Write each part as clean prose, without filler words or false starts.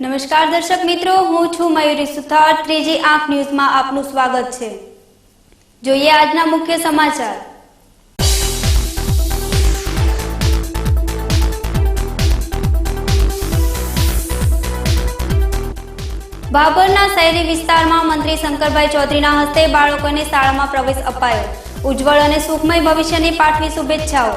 નમસ્કાર દર્શક મિત્રો, હું છું મયુરી સુથાર। ત્રીજી આંખ ન્યૂઝમાં આપનું સ્વાગત છે। જોઈએ આજના મુખ્ય સમાચાર। ભાભરના શહેરી વિસ્તારમાં મંત્રી શંકરભાઈ ચૌધરીના હસ્તે બાળકોને શાળામાં પ્રવેશ અપાયો। ઉજ્જવળ અને સુખમય ભવિષ્યની પાઠવી શુભેચ્છાઓ।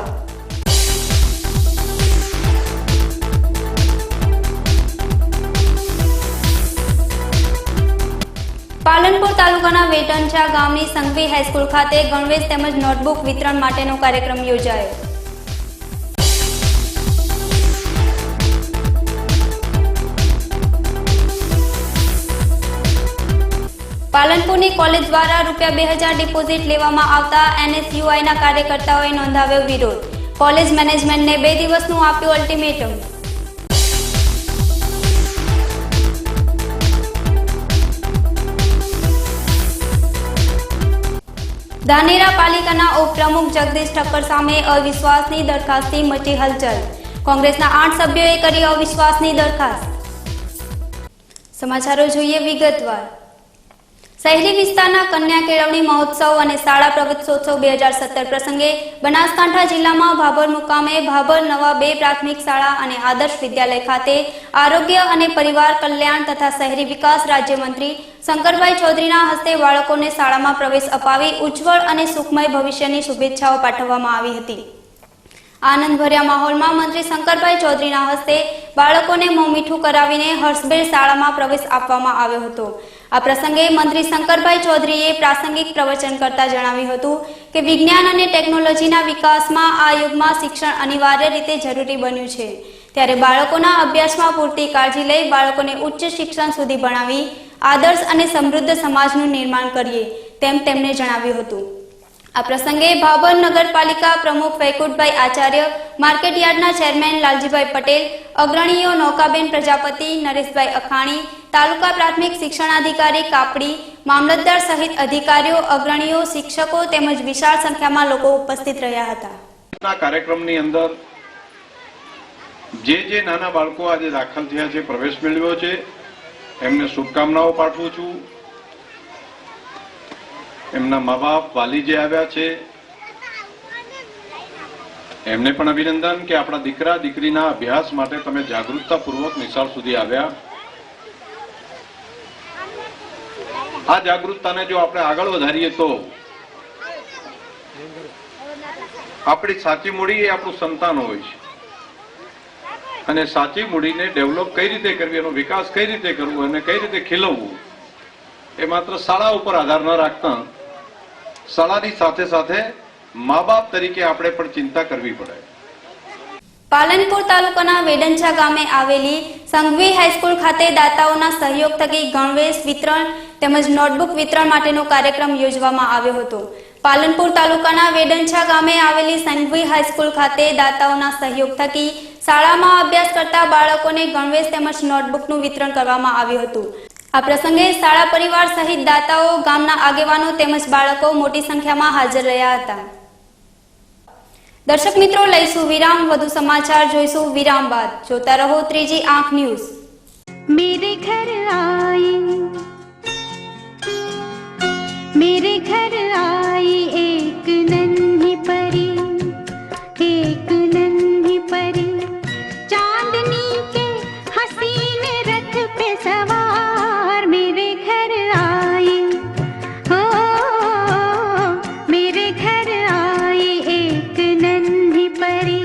પાલનપુર તાલુકાના વેટંચા ગામની સંઘવી હાઈસ્કૂલ ખાતે ગણવેશ તેમજ નોટબુક વિતરણ માટેનો કાર્યક્રમ યોજાયો। પાલનપુરની કોલેજ દ્વારા ₹2000 ડિપોઝિટ લેવામાં આવતા NSUIના કાર્યકર્તાઓએ નોંધાવ્યો વિરોધ। કોલેજ મેનેજમેન્ટને 2 દિવસનું આપ્યું અલ્ટિમેટમ। ધાનેરા પાલિકાના ઉપપ્રમુખ જગદીશ ઠક્કર સામે અવિશ્વાસની દરખાસ્તથી મચી હલચલ। કોંગ્રેસના 8 સભ્યોએ કરી અવિશ્વાસની દરખાસ્ત। સમાચારો જોઈએ વિગતવાર। શહેરી વિસ્તારના કન્યા કેળવણી મહોત્સવ અને શાળા પ્રવેશોત્સવ 2017 પ્રસંગે બનાસકાંઠા જિલ્લામાં ભાભર મુકામે ભાભર નવા 2 પ્રાથમિક શાળા અને આદર્શ વિદ્યાલય ખાતે આરોગ્ય અને પરિવાર કલ્યાણ તથા શહેરી વિકાસ રાજ્યમંત્રી શંકરભાઈ ચૌધરીના હસ્તે બાળકોને શાળામાં પ્રવેશ અપાવી ઉજ્જવળ અને સુખમય ભવિષ્યની શુભેચ્છાઓ પાઠવવામાં આવી હતી। આનંદભર્યા માહોલમાં મંત્રી શંકરભાઈ ચૌધરીના હસ્તે બાળકોને મોં મીઠું કરાવીને હર્ષભેર શાળામાં પ્રવેશ આપવામાં આવ્યો હતો। આ પ્રસંગે મંત્રી શંકરભાઈ ચૌધરીએ પ્રાસંગિક પ્રવચન કરતા જણાવ્યું હતું કે વિજ્ઞાન અને ટેકનોલોજીના વિકાસમાં આ યુગમાં શિક્ષણ અનિવાર્ય રીતે જરૂરી બન્યું છે, ત્યારે બાળકોના અભ્યાસમાં પૂરતી કાળજી લઈ બાળકોને ઉચ્ચ શિક્ષણ સુધી ભણાવી આદર્શ અને સમૃદ્ધ સમાજનું નિર્માણ કરીએ તેમ તેમણે જણાવ્યું હતું। આ પ્રસંગે ભાભર નગરપાલિકા પ્રમુખ વૈકુંઠભાઈ આચાર્ય, માર્કેટ યાર્ડના ચેરમેન લાલજીભાઈ પટેલ, અગ્રણીઓ નૌકાબેન પ્રજાપતિ, નરેશભાઈ અખાણી, તાલુકા પ્રાથમિક શિક્ષણાધિકારી કાપડી, મામલતદાર સહિત અધિકારીઓ, અગ્રણીઓ, શિક્ષકો તેમજ વિશાળ સંખ્યામાં લોકો ઉપસ્થિત રહ્યા હતા। કાર્યક્રમની અંદર જે નાના બાળકો આજે દાખલ થયા છે, પ્રવેશ મેળવ્યો છે, એમને શુભકામનાઓ પાઠવું છું। એમના મા બાપ, વાલી જે આવ્યા છે એમને પણ અભિનંદન કે આપણા દીકરા દીકરીના અભ્યાસ માટે તમે જાગૃતતાપૂર્વક નિશાળ સુધી આવ્યા। આ જાગૃતતાને જો આપણે આગળ વધારીએ તો આપણી સાચી મૂડી એ આપણું સંતાન હોય છે, અને સાચી મૂડીને ડેવલપ કઈ રીતે કરવી, એનો વિકાસ કઈ રીતે કરવો અને કઈ રીતે ખીલવવું એ માત્ર શાળા ઉપર આધાર ન રાખતા શાળાની સાથે સાથે મા બાપ તરીકે આપણે પણ ચિંતા કરવી પડે। પાલનપુર તાલુકાના વેડંચા ગામે આવેલી સંઘવી હાઈસ્કૂલ ખાતે દાતાઓના સહયોગ થકી ગણવેશ વિતરણ તેમજ નોટબુક વિતરણ માટેનો કાર્યક્રમ યોજવામાં આવ્યો હતો। પાલનપુર તાલુકાના વેડંચા ગામે આવેલી સંઘવી હાઈસ્કૂલ ખાતે દાતાઓના સહયોગ થકી શાળામાં અભ્યાસ કરતા બાળકોને ગણવેશ તેમજ નોટબુકનું વિતરણ કરવામાં આવ્યું હતું। આ પ્રસંગે શાળા પરિવાર સહિત દાતાઓ, ગામના આગેવાનો તેમજ બાળકો મોટી સંખ્યામાં હાજર રહ્યા હતા। દર્શક મિત્રો, લઈશું વિરામ। વધુ સમાચાર જોઈશું વિરામ બાદ। જોતા રહો ત્રીજી આંખ ન્યૂઝ। मेरे घर आई एक नन्ही परी चांदनी के हसीन रथ पे सवार। मेरे घर आई, हो मेरे घर आई एक नन्ही परी।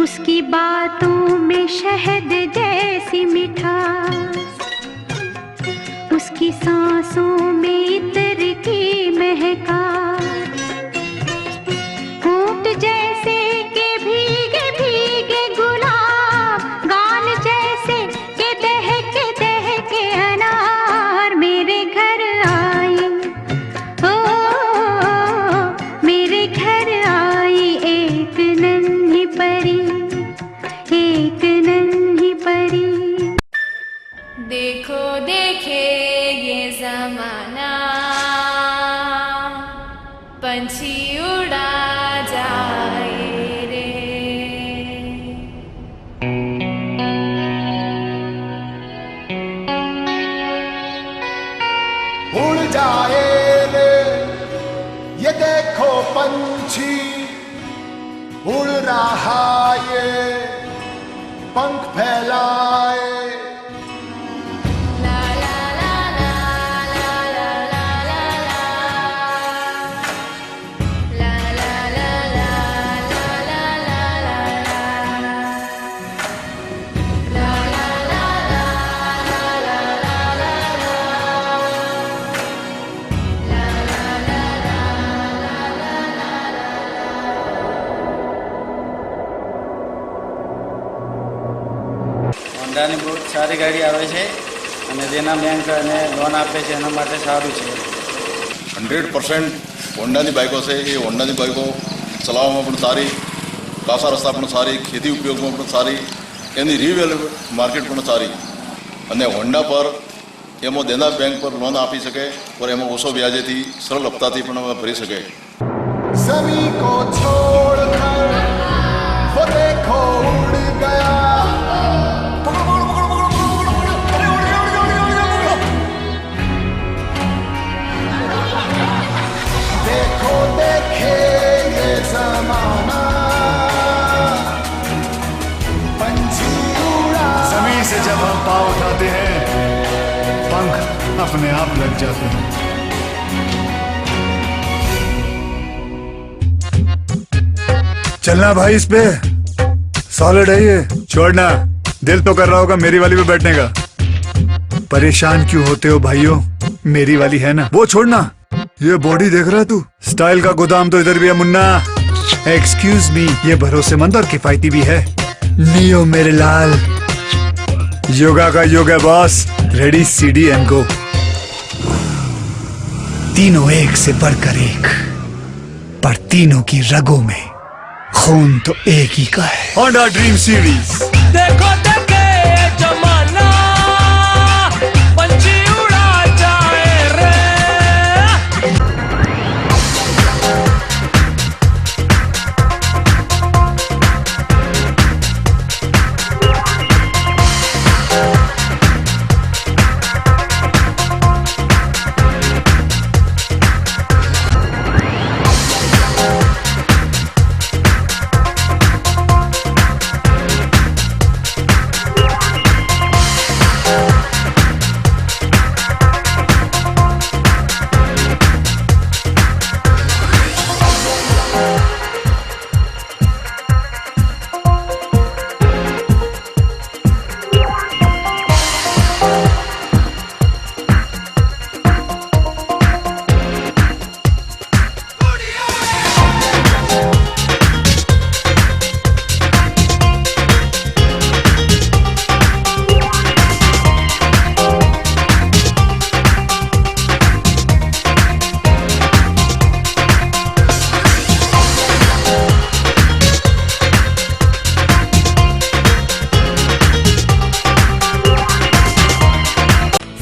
उसकी बातों में शहद जैसी मिठास, उसकी सांसों में इत्र की महकास, होंठ जैसे के भीगे भीगे गुलाब, गाल जैसे पंख फैलाए હોન્ડાની બહુ સારી ગાડી આવે છે અને તેના બેંક અને લોન આપે છે એના માટે સારું છે. 100% હોન્ડાની બાઇકો છે. એ હોન્ડાની બાઇકો ચલાવવામાં પણ સારી, કાસા રસ્તા પણ સારી, ખેતી ઉપયોગમાં પણ સારી, એની રિવેલ માર્કેટ પણ સારી. અને હોન્ડા પર એમાં દેનાર બેંક પર લોન આપી શકે, પણ એમાં ઓછો વ્યાજેથી સરળ હપ્તાથી પણ ભરી શકે. सभी को छोड़कर वो देखो उड़ गया. देखो देखे ये जमाना पंछी उड़ा. जमीन से जब हम पाँव उठाते हैं पंख अपने आप लग जाते हैं. चलना भाई इस पे, सॉलिड है ये, छोड़ना. दिल तो कर रहा होगा मेरी वाली पे बैठने का. परेशान क्यों होते हो भाइयों, मेरी वाली है ना, वो छोड़ना. ये बॉडी देख रहा है तू, स्टाइल का गोदाम तो इधर भी है मुन्ना. एक्सक्यूज मी, ये भरोसेमंद और किफायती भी है. नियो मेरे लाल, योगा का योग है boss. Ready CD and go. तीनों एक से बढ़कर एक, पर तीनों की रगों में खून तो एक ही का है. Honda dream series. देखो देखे जमाना पंछी उड़ा जाए रे.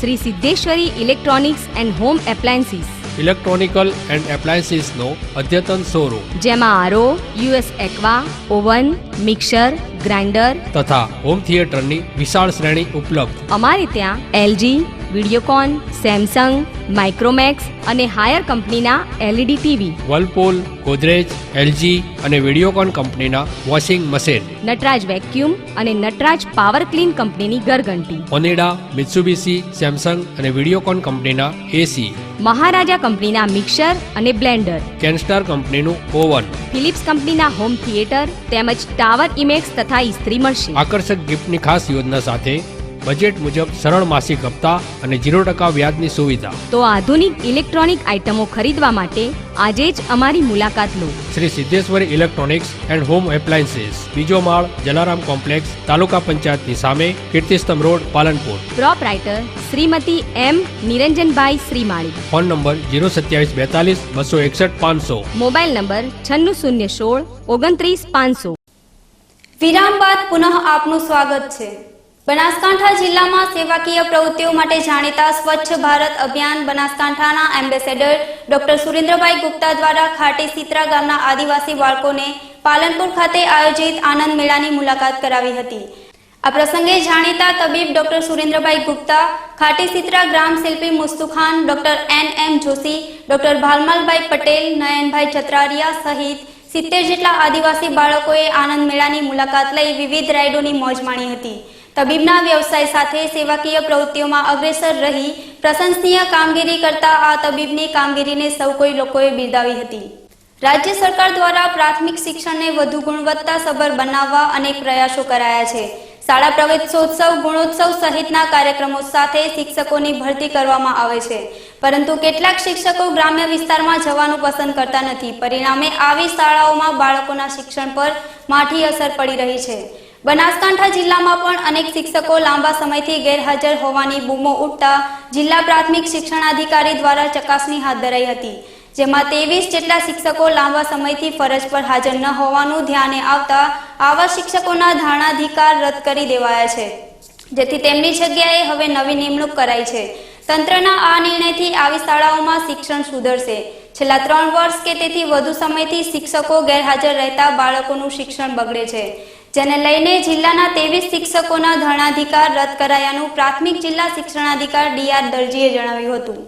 Shri Siddheshwari electronics and home appliances, electronical and એપ્લાયન્સીસનો અદ્યતન શોરૂમ જેમાં RO, US Aqua, oven, mixer, grinder તથા હોમ થિયેટરની વિશાળ શ્રેણી ઉપલબ્ધ. અમારે ત્યાં એલજી, વિડીયોકોન, સેમસંગ, માઇક્રોમેક્સ અને હાયર કંપનીના એલઈડી ટીવી, વર્લપૂલ, ગોદરેજ, એલજી અને વિડીયોકોન કંપનીના વોશિંગ મશીન, નટરાજ વેક્યુમ અને નટરાજ પાવર ક્લીન કંપનીની ગરઘંટી, ઓનેડા, મિત્સુબિશી, સેમસંગ અને વિડીયોકોન કંપનીના એસી, મહારાજા કંપનીના મિક્સર અને બ્લેન્ડર, કેનસ્ટાર કંપનીનું ઓવન, ફિલિપ્સ કંપનીના હોમ થિયેટર તેમજ ટાવર ઇમેક્સ તથા ઇસ્ત્રી મળશે. આકર્ષક ગિફ્ટની ખાસ યોજના સાથે બજેટ મુજબ સરળ માસિક હપ્તા અને 0% વ્યાજની સુવિધા. તો આધુનિક ઇલેક્ટ્રોનિક આઇટમો ખરીદવા માટે આજે જ અમારી મુલાકાત લો. Shri Siddheshwari electronics and home appliances, બીજો માળ, જલારામ કોમ્પ્લેક્સ, તાલુકા પંચાયતની સામે, કીર્તિસ્તંભ road, Palanpur. Proprietor Shrimati M Niranjanbhai Shrimali. Phone number 02742 261 500. Mobile number 9616 29 500. વિરામ બાદ પુનઃ આપનું સ્વાગત છે. બનાસકાંઠા જિલ્લામાં સેવાકીય પ્રવૃત્તિઓ માટે જાણીતા સ્વચ્છ ભારત અભિયાન બનાસકાંઠાના એમ્બેસેડર ડોક્ટર સુરેન્દ્રભાઈ ગુપ્તા દ્વારા ખાટી સિત્રા ગામના આદિવાસી બાળકોને પાલનપુર ખાતે આયોજિત આનંદ મેળાની મુલાકાત કરાવી હતી. આ પ્રસંગે જાણીતા તબીબ ડોક્ટર સુરેન્દ્રભાઈ ગુપ્તા, ખાટી સિત્રા ગ્રામ શિલ્પી મુસ્તુખાન, ડોક્ટર એન.એમ. જોશી, ડોક્ટર ભાલમાલભાઈ પટેલ, નયનભાઈ ચતરારિયા સહિત 70 જેટલા આદિવાસી બાળકોએ આનંદ મેળાની મુલાકાત લઈ વિવિધ રાઇડોની મોજ માણી હતી. તબીબના વ્યવસાય સાથે સેવાકીય પ્રવૃત્તિઓમાં અગ્રેસર રહી પ્રશંસનીય કામગીરી કરતા આ તબીબની કામગીરીને સૌ કોઈ લોકોએ બિરદાવી હતી. રાજ્ય સરકાર દ્વારા પ્રાથમિક શિક્ષણને વધુ ગુણવત્તાસભર બનાવવા અનેક પ્રયાસો કરાયા છે. શાળા પ્રવેશોત્સવ, ગુણોત્સવ સહિતના કાર્યક્રમો સાથે શિક્ષકોની ભરતી કરવામાં આવે છે, પરંતુ કેટલાક શિક્ષકો ગ્રામ્ય વિસ્તારમાં જવાનું પસંદ કરતા નથી. પરિણામે આવી શાળાઓમાં બાળકોના શિક્ષણ પર માઠી અસર પડી રહી છે. બનાસકાંઠા જિલ્લામાં પણ અનેક શિક્ષકો લાંબા સમયથી ગેરહાજર હોવાની બૂમો ઉઠતા જિલ્લા પ્રાથમિક શિક્ષણાધિકારી દ્વારા ચકાસણી હાથ ધરાઈ હતી, જેમાં 23 જેટલા શિક્ષકો લાંબા સમયથી ફરજ પર હાજર ન હોવાનું ધ્યાને આવતા આવા શિક્ષકોના ધારણાધિકાર રદ કરી દેવાયા છે, જેથી તેમની જગ્યાએ હવે નવી નિમણૂક કરાઈ છે. તંત્રના આ નિર્ણયથી આવી શાળાઓમાં શિક્ષણ સુધરશે. છેલ્લા 3 વર્ષ કે તેથી વધુ સમયથી શિક્ષકો ગેરહાજર રહેતા બાળકોનું શિક્ષણ બગડે છે, જેને લઈને જિલ્લાના 23 શિક્ષકોના ધારણાધિકાર રદ કરાયાનું પ્રાથમિક જિલ્લા શિક્ષણાધિકારી ડી.આર. દરજીએ જણાવ્યું હતું.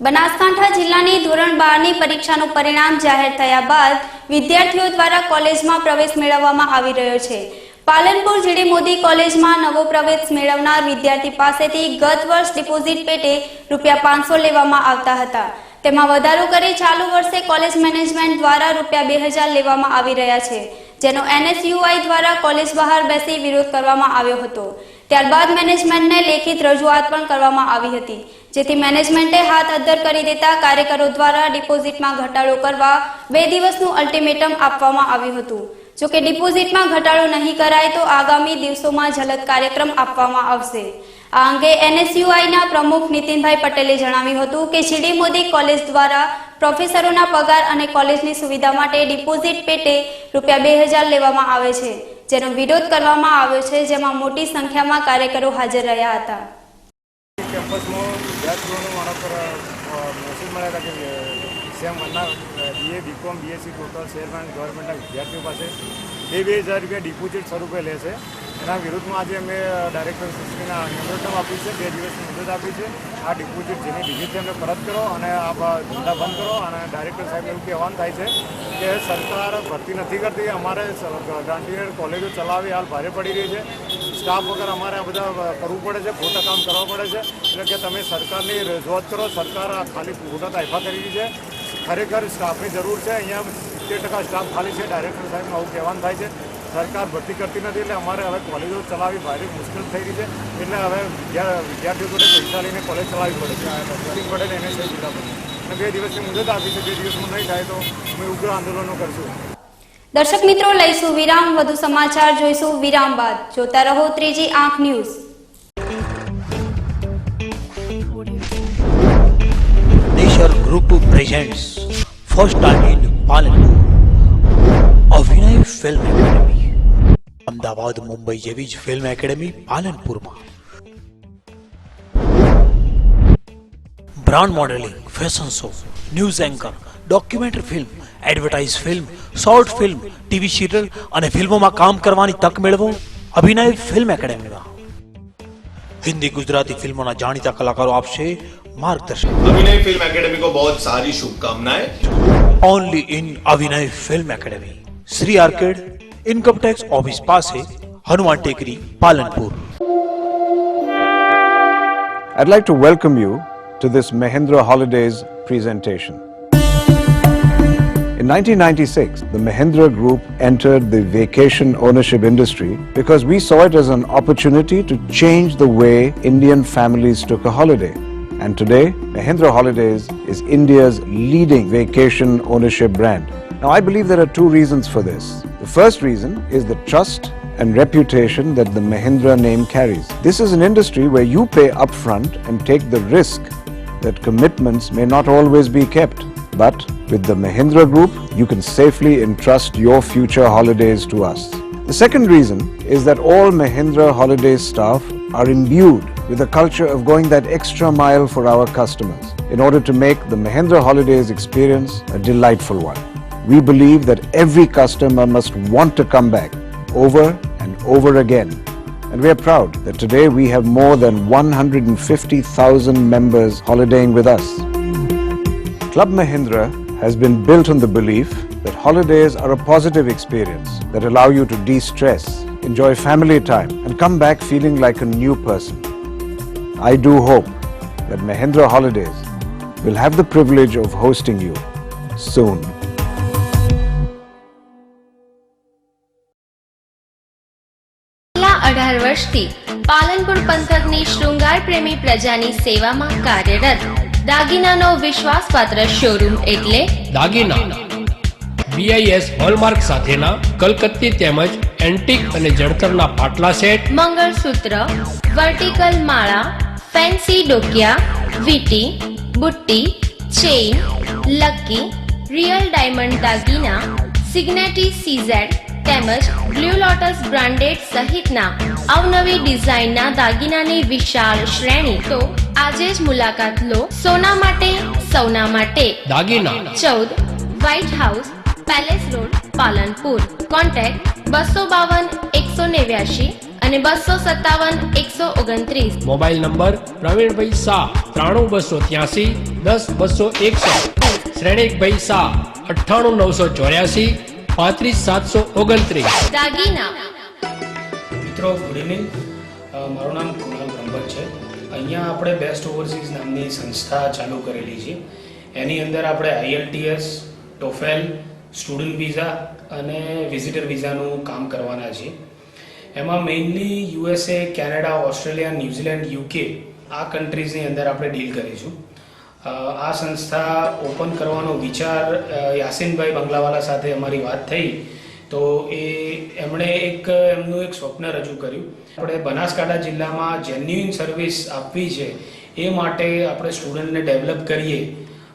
બનાસકાંઠા જિલ્લાની ધોરણ 12ની પરીક્ષાનું પરિણામ જાહેર થયા બાદ વિદ્યાર્થીઓ દ્વારા કોલેજમાં પ્રવેશ મેળવવામાં આવી રહ્યો છે. પાલનપુર જીડી મોદી કોલેજમાં નવો પ્રવેશ મેળવનાર વિદ્યાર્થી પાસેથી ગત વર્ષ ડિપોઝિટ પેટે ₹500 લેવામાં આવતા હતા. તેમાં વધારો કરી ચાલુ વર્ષે કોલેજ મેનેજમેન્ટ દ્વારા ₹2000 લેવામાં આવી રહ્યા છે, જેનો NSUI દ્વારા કોલેજ બહાર બેસી વિરોધ કરવામાં આવ્યો હતો. ત્યારબાદ મેનેજમેન્ટને લેખિત રજૂઆત પણ કરવામાં આવી હતી, જેથી મેનેજમેન્ટે હાથ અદ્ધર કરી દેતા કાર્યકરો દ્વારા ડિપોઝિટમાં ઘટાડો કરવા 2 દિવસનું અલ્ટિમેટમ આપવામાં આવ્યું હતું. જોકે ડિપોઝિટમાં ઘટાડો નહીં કરાય તો આગામી દિવસોમાં જલદ કાર્યક્રમ આપવામાં આવશે. આ અંગે NSUIના પ્રમુખ નીતિનભાઈ પટેલે જણાવ્યું હતું કે જીડી મોદી કોલેજ દ્વારા પ્રોફેસરોના પગાર અને કોલેજની સુવિધા માટે ડિપોઝિટ પેટે ₹2000 લેવામાં આવે છે, જેનો વિરોધ કરવામાં આવ્યો છે, જેમાં મોટી સંખ્યામાં કાર્યકરો હાજર રહ્યા હતા. કેમ્પસમાં વિદ્યાર્થીઓનો મારા પર મેસેજ મળ્યા હતા કે સેમ વનના BA, BCom, BSc ટોટલ શેરમેન ગવર્મેન્ટના વિદ્યાર્થીઓ પાસે 2000 રૂપિયા ડિપોઝિટ સ્વરૂપે લે છે. એના વિરુદ્ધમાં આજે અમે ડાયરેક્ટર શ્રીના નિમણૂક આપી છે, 2 દિવસની મુદત આપી છે. આ ડિપોઝિટ જેની લીધી છે એમને પરત કરો અને આ ધંધા બંધ કરો. અને ડાયરેક્ટર સાહેબ એવું કહેવાનું થાય છે કે સરકાર ભરતી નથી કરતી, અમારે ગ્રાન્ટેડ કોલેજો ચલાવી હાલ ભારે પડી રહી છે. સ્ટાફ વગર અમારે આ બધા કરવું પડે છે, ખોટા કામ કરવા પડે છે. એટલે કે તમે સરકારની રજૂઆત કરો. સરકાર ખાલી ખોટા તાઇફા કરી રહી છે. ખરેખર સ્ટાફની જરૂર છે. અહીંયા 70% સ્ટાફ ખાલી છે. ડાયરેક્ટર સાહેબને આવું કહેવાનું થાય છે. સરકાર ભરતી કરતી નથી, એટલે અમારે હવે કોલેજો ચલાવવી ભારે મુશ્કેલ થઈ રહી છે. એટલે હવે વિદ્યાર્થીઓ જોડે પૈસા લઈને કોલેજ ચલાવવી પડે છે. નીતિન પટેલ એને સહી જિલ્લા પર અને 2 દિવસની મુદત આપી છે. 2 દિવસમાં નહીં થાય તો અમે ઉગ્ર આંદોલનો કરશું. દર્શક મિત્રો, લઈશું વિરામ. વધુ સમાચાર જોઈશું વિરામ બાદ. જોતા રહો ત્રીજી આંખ news. Nature Group presents first time in Palanpur Abhinay film academy. Ahmedabad, Mumbai જેવી જ ફિલ્મ એકેડમી પાલનપુરમાં. Brand modelling, fashion show, news anchor, documentary film, advertise film, short film, TV serial અને ફિલ્મોમાં કામ કરવાની તક મેળવો અભિનય ફિલ્મ એકેડમીમાં. हिंदी गुजराती फिल्मों ना जानीता कलाकारों आपसे मार्गदर्शन. अभिनय फिल्म एकेडमी को बहुत सारी शुभकामनाएं. Only in Abhinay film academy, Shri arcade, income tax office पास है, हनुमान टेकरी, Palanpur. I'd like to welcome you to this Mahindra Holidays presentation. In 1996, the Mahindra Group entered the vacation ownership industry because we saw it as an opportunity to change the way Indian families took a holiday. And today, Mahindra Holidays is India's leading vacation ownership brand. Now, I believe there are 2 reasons for this. The first reason is the trust and reputation that the Mahindra name carries. This is an industry where you pay upfront and take the risk that commitments may not always be kept. But with the Mahindra Group, you can safely entrust your future holidays to us. The second reason is that all Mahindra Holidays staff are imbued with a culture of going that extra mile for our customers in order to make the Mahindra Holidays experience a delightful one. We believe that every customer must want to come back over and over again. And we are proud that today we have more than 150,000 members holidaying with us. Club Mahindra has been built on the belief that holidays are a positive experience that allow you to de-stress, enjoy family time, and come back feeling like a new person. I do hope that Mahindra Holidays will have the privilege of hosting you soon. છેલ્લા 18 વર્ષથી પાલનપુર પંથકની શૃંગાર પ્રેમી પ્રજાની સેવામાં કાર્યરત દાગીનાનો વિશ્વાસપાત્ર showroom એટલે દાગીના BIS hallmark સાથેના કલકત્તી તેમજ એન્ટિક અને જડતરના પાટલા સેટ, મંગળસૂત્ર, વર્ટિકલ માળા, ફેન્સી ડોકિયા, વીટી, બુટ્ટી, ચેઇન, લકી, રિયલ ડાયમંડ દાગીના, સિગ્નેટી CZ તેમજ બ્લુ લોટસ બ્રાન્ડેડ સહિતના અવનવી ડિઝાઇનના દાગીનાની વિશાળ શ્રેણી. તો આજે જ મુલાકાત લો. સોના માટે સૌના માટે દાગીના 14 white house, palace road, Palanpur. Contact 252 189 અને 257 129. Mobile number Pravinbhai Shah 93283 10261, Shrenikbhai Shah 98984 35729. દાગીના. મિત્રો ગુડ ઇવનિંગ, મારું નામ કુણાલ બ્રહ્મભટ્ટ છે. અહીંયા આપણે બેસ્ટ ઓવરસીઝ નામની સંસ્થા ચાલુ કરેલી છે. એની અંદર આપણે IELTS, TOEFL, સ્ટુડન્ટ વિઝા અને વિઝિટર વિઝાનું કામ કરવાના છીએ. એમાં mainly USA, Canada, Australia, New Zealand, UK આ કન્ટ્રીઝની અંદર આપણે ડીલ કરીશું. આ સંસ્થા ઓપન કરવાનો વિચાર યાસીનભાઈ બંગલાવાલા સાથે અમારી વાત થઈ તો એમણે એમનું એક સ્વપ્ન રજૂ કર્યું. આપણે બનાસકાંઠા જિલ્લામાં જેન્યુઇન સર્વિસ આપવી છે એ માટે આપણે સ્ટુડન્ટને ડેવલપ કરીએ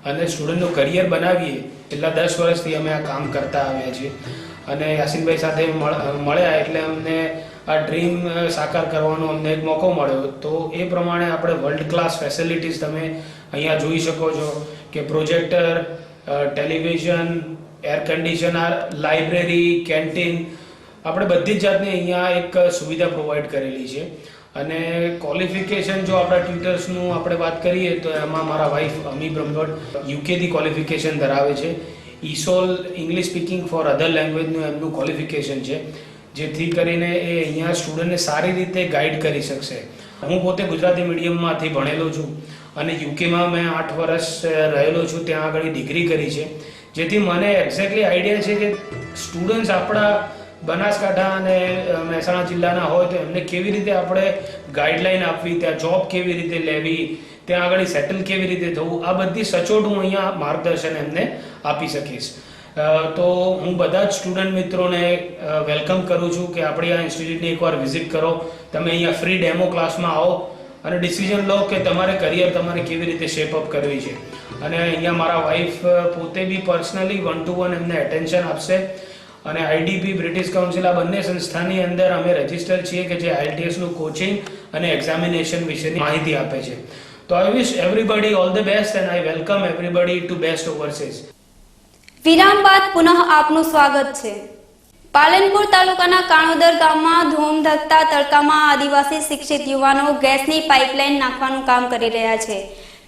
અને સ્ટુડન્ટનું કરિયર બનાવીએ. છેલ્લા 10 વર્ષથી અમે આ કામ કરતા આવ્યા છીએ અને યાસીનભાઈ સાથે મળ્યા એટલે અમને આ ડ્રીમ સાકાર કરવાનો અમને એક મોકો મળ્યો. તો એ પ્રમાણે આપણે વર્લ્ડ ક્લાસ ફેસિલિટીઝ તમે અહીંયા જોઈ શકો છો કે projector, television, air conditioner, library, canteen, આપણે બધી જ જાતની અહીંયા એક સુવિધા પ્રોવાઈડ કરેલી છે. અને ક્વોલિફિકેશન જો આપણા ટ્યુટર્સનું આપણે વાત કરીએ તો એમાં મારા વાઈફ અમી બ્રહ્મભટ્ટ UKથી ક્વોલિફિકેશન ધરાવે છે. ESOL ઇંગ્લિશ સ્પીકિંગ ફોર અધર લેંગ્વેજનું એમનું ક્વોલિફિકેશન છે, જેથી કરીને એ અહીંયા સ્ટુડન્ટને સારી રીતે ગાઈડ કરી શકશે. હું પોતે ગુજરાતી મીડિયમમાંથી ભણેલો છું અને UKમાં મેં 8 વર્ષ રહેલો છું, ત્યાં આગળ ડિગ્રી કરી છે. જેથી મને એક્ઝેક્ટલી આઈડિયા છે કે સ્ટુડન્ટ્સ આપણા બનાસકાંઠા અને મહેસાણા જિલ્લાના હોય તો એમને કેવી રીતે આપણે ગાઈડલાઈન આપવી, ત્યાં જોબ કેવી રીતે લેવી, ત્યાં આગળ સેટલ કેવી રીતે થવું, આ બધી સચોટ હું અહીંયા માર્ગદર્શન એમને આપી શકીશ. તો હું બધા જ સ્ટુડન્ટ મિત્રોને વેલકમ કરું છું કે આપણી આ ઇન્સ્ટિટ્યૂટની એકવાર વિઝિટ કરો. તમે અહીંયા ફ્રી ડેમો ક્લાસમાં આવો અને ડિસિઝન લો કે તમારે કરિયર તમારે કેવી રીતે શેપઅપ કરવી છે. અને અહીંયા મારા વાઈફ પોતે બી પર્સનલી 1-to-1 એમને એટેન્શન આપશે. અને IDP બ્રિટિશ કાઉન્સિલ આ બંને સંસ્થાની અંદર અમે રજિસ્ટર છીએ કે જે IELTS નું કોચિંગ અને એક્ઝામિનેશન વિશેની માહિતી આપે છે. તો I wish everybody all the best and I welcome everybody to best overseas. વિરામ બાદ પુનઃ આપનું સ્વાગત છે. પાલનપુર તાલુકાના કાણોદર ગામમાં ધૂમધકતા તડકામાં આદિવાસી શિક્ષિત યુવાનો ગેસની પાઇપલાઇન નાખવાનું કામ કરી રહ્યા છે,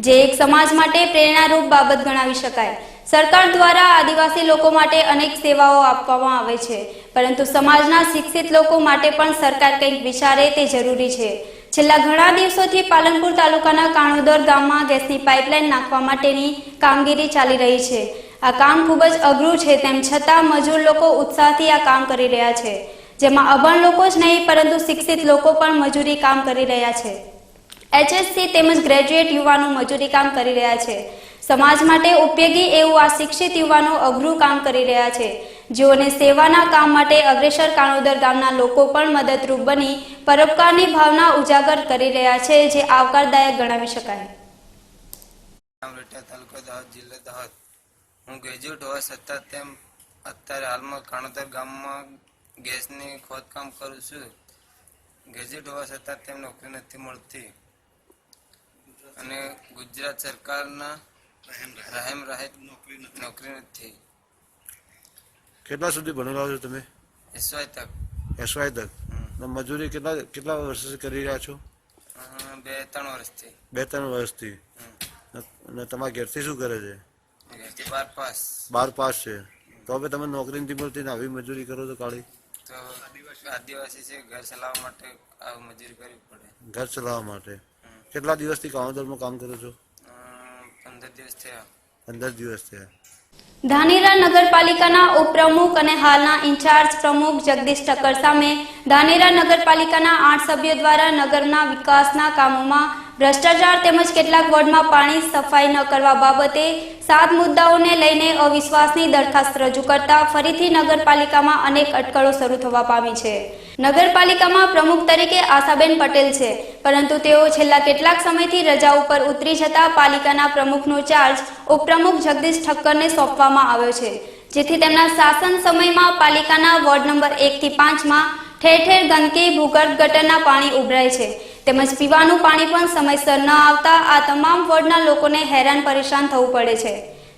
જે એક સમાજ માટે પ્રેરણારૂપ બાબત ગણાવી શકાય. સરકાર દ્વારા આદિવાસી લોકો માટે અનેક સેવાઓ આપવામાં આવે છે, પરંતુ સમાજના શિક્ષિત લોકો માટે પણ સરકાર કંઈક વિચારે તે જરૂરી છે. છેલ્લા ઘણા દિવસોથી પાલનપુર તાલુકાના કાણોદર ગામમાં ગેસની પાઇપલાઇન નાખવા માટેની કામગીરી ચાલી રહી છે. આ કામ ખૂબ જ અઘરું છે, તેમ છતાં મજૂર લોકો ઉત્સાહથી આ કામ કરી રહ્યા છે, જેમાં અભણ લોકો જ નહીં પરંતુ શિક્ષિત લોકો પણ મજૂરી કામ કરી રહ્યા છે. HSC તેમજ ગ્રેજ્યુએટ યુવાનો મજૂરી કામ કરી રહ્યા છે. સમાજ માટે ઉપયોગી એવું આ શિક્ષિત યુવાનો અઘરું કામ કરી રહ્યા છે, જેઓને સેવાના કામ માટે અગ્રેસર કાણોદર ગામના લોકો પણ મદદરૂપ બની પરોપકારની ભાવના ઉજાગર કરી રહ્યા છે, જે આવકારદાયક ગણાવી શકાય. હું ગ્રેજ્યુએટ હોવા છતાં તેમ અત્યારે હાલમાં કાણોદર ગામમાં ગેસની ખોદકામ કરું છું. ગ્રેજ્યુએટ હોવા છતાં તેમ નોકરી નથી મળતી અને ગુજરાત સરકારના રહેમ રહેત નોકરી નથી. કેટલા સુધી ભણેલા છો તમે? SY તક. મજૂરી કેટલા વર્ષથી કરી રહ્યા છો? 2-3 વર્ષથી. 2-3 વર્ષથી. અને તમારા ઘેરથી શું કરે છે? 12 પાસ. 12 પાસ છે. તો હવે તમે નોકરી નથી મળતી ને આવી મજૂરી કરો તો કાળી? તો આદિવાસી છે, ઘર ચલાવવા માટે આ મજૂરી કરવી પડે. ઘર ચલાવવા માટે કેટલા દિવસથી કામોદરમાં કામ કરો છો? 15 દિવસ થયા. 15 દિવસ થયા. ધાનેરા નગરપાલિકાના ઉપપ્રમુખ અને હાલના ઇન્ચાર્જ પ્રમુખ જગદીશ ઠક્કર સામે ધાનેરા નગરપાલિકાના 8 સભ્યો દ્વારા નગરના વિકાસના કામોમાં ભ્રષ્ટાચાર તેમજ કેટલાક વોર્ડમાં પાણી સફાઈ ન કરવા બાબતે 7 મુદ્દાઓને લઈને અવિશ્વાસની દરખાસ્ત રજૂ કરતા ફરીથી નગરપાલિકામાં અનેક અટકળો શરૂ થવા પામી છે. નગરપાલિકામાં પ્રમુખ તરીકે આશાબેન પટેલ છે, પરંતુ તેઓ છેલ્લા કેટલાક સમયથી રજા ઉપર ઉતરી જતા પાલિકાના પ્રમુખનો ચાર્જ ઉપપ્રમુખ જગદીશ ઠક્કરને સોંપવામાં આવ્યો છે, જેથી તેમના શાસન સમયમાં પાલિકાના વોર્ડ નંબર 1 થી 5 માં ઠેર ઠેર ગંદકી, ભૂગર્ભ ગટરના પાણી ઉભરાય છે તેમજ પીવાનું પાણી પણ સમયસર ન આવતા આ તમામ વોર્ડના લોકોને હેરાન પરેશાન થવું પડે છે.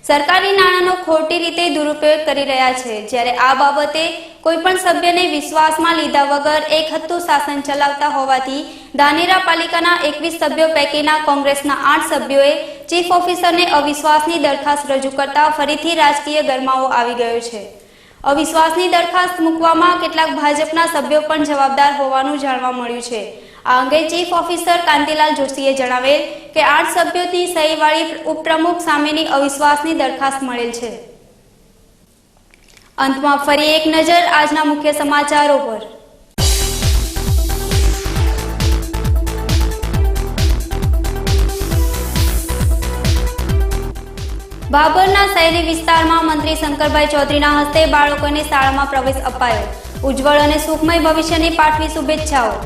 સરકારી નાણાંનો ખોટી રીતે દુરુપયોગ કરી રહ્યા છે, જ્યારે આ બાબતે કોઈ પણ સભ્યને વિશ્વાસમાં લીધા વગર એકહથ્થું શાસન ચલાવતા હોવાથી ધાનેરા પાલિકાના 21 સભ્યો પૈકીના કોંગ્રેસના 8 સભ્યોએ ચીફ ઓફિસરને અવિશ્વાસની દરખાસ્ત રજૂ કરતા ફરીથી રાજકીય ગરમાવો આવી ગયો છે. અવિશ્વાસની દરખાસ્ત મૂકવામાં કેટલાક ભાજપના સભ્યો પણ જવાબદાર હોવાનું જાણવા મળ્યું છે. આ અંગે ચીફ ઓફિસર કાંતિલાલ જોશીએ જણાવેલ કે 8 સભ્યોની સહીવાળી ઉપપ્રમુખ સામેની અવિશ્વાસની દરખાસ્ત મળેલ છે. અંતમાં ફરી એક નજર આજના મુખ્ય સમાચારો પર. ભાભરના શહેરી વિસ્તારમાં મંત્રી શંકરભાઈ ચૌધરીના હસ્તે બાળકોને શાળામાં પ્રવેશ અપાયો. ઉજ્જવળ અને સુખમય ભવિષ્યની પાઠવી શુભેચ્છાઓ.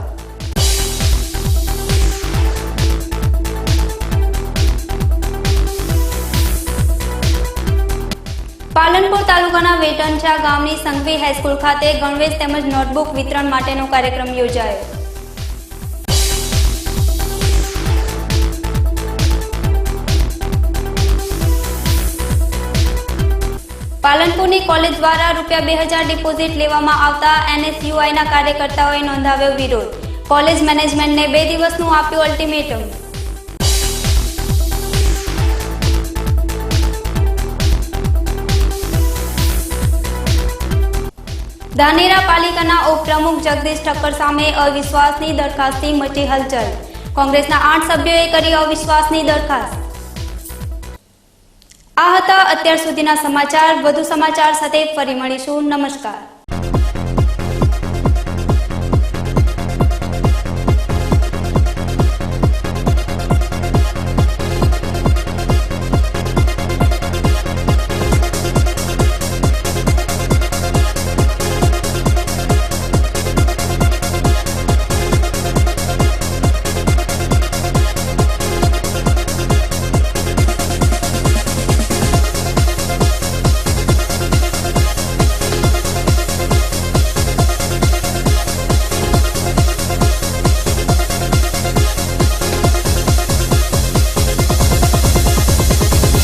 પાલનપુર તાલુકાના વેટંચા ગામની સંઘવી હાઈસ્કૂલ ખાતે ગણવેશ તેમજ નોટબુક વિતરણ માટેનો કાર્યક્રમ યોજાયો. પાલનપુરની કોલેજ દ્વારા ₹2000 ડિપોઝિટ લેવામાં આવતા NSUIના કાર્યકર્તાઓએ નોંધાવ્યો વિરોધ. કોલેજ મેનેજમેન્ટને 2 દિવસનું આપ્યું અલ્ટિમેટમ. ધાનેરા પાલિકાના ઉપપ્રમુખ જગદીશ ઠક્કર સામે અવિશ્વાસની દરખાસ્તથી મચી હલચલ. કોંગ્રેસના 8 સભ્યોએ કરી અવિશ્વાસની દરખાસ્ત. આ હતા અત્યાર સુધીના સમાચાર. વધુ સમાચાર સાથે ફરી મળીશું. નમસ્કાર.